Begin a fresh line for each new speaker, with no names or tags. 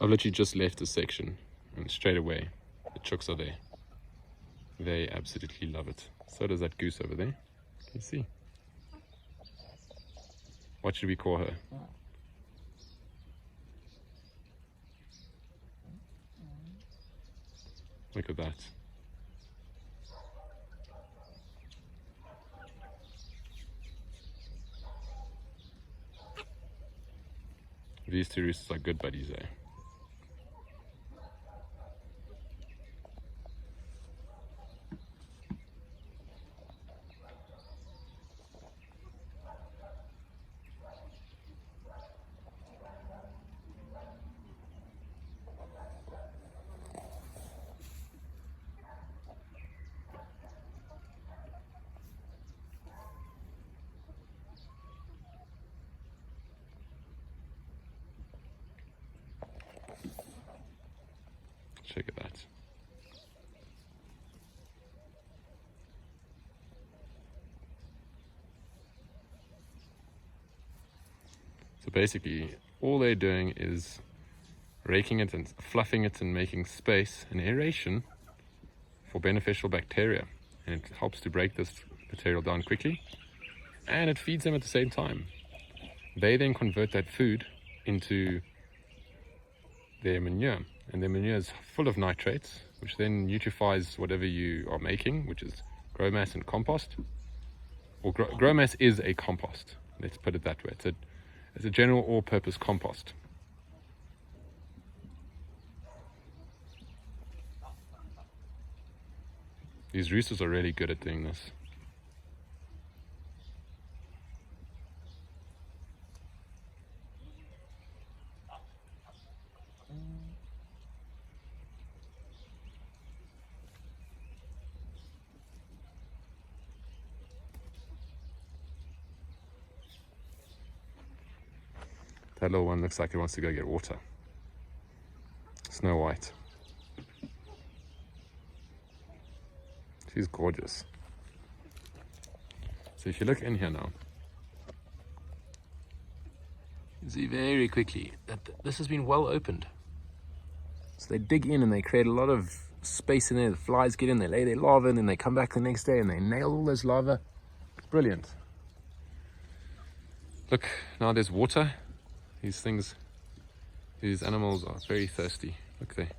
I've literally just left this section and straight away the chooks are there. They absolutely love it. So does that goose over there. Can you see? What should we call her? Look at that. These two roosters are good buddies, eh? Check at that. So basically, all they're doing is raking it and fluffing it and making space and aeration for beneficial bacteria. And it helps to break this material down quickly, and it feeds them at the same time. They then convert that food into their manure, and their manure is full of nitrates, which then nutrifies whatever you are making, which is grow mass and compost. Or grow mass is a compost, let's put it that way. It's a general all-purpose compost. These roosters are really good at doing this. That little one looks like it wants to go get water. Snow White. She's gorgeous. So if you look in here now, you see very quickly that this has been well opened. So they dig in and they create a lot of space in there. The flies get in, they lay their larvae, and then they come back the next day and they nail all those larvae. Brilliant. Look, now there's water. These animals are very thirsty. Look there.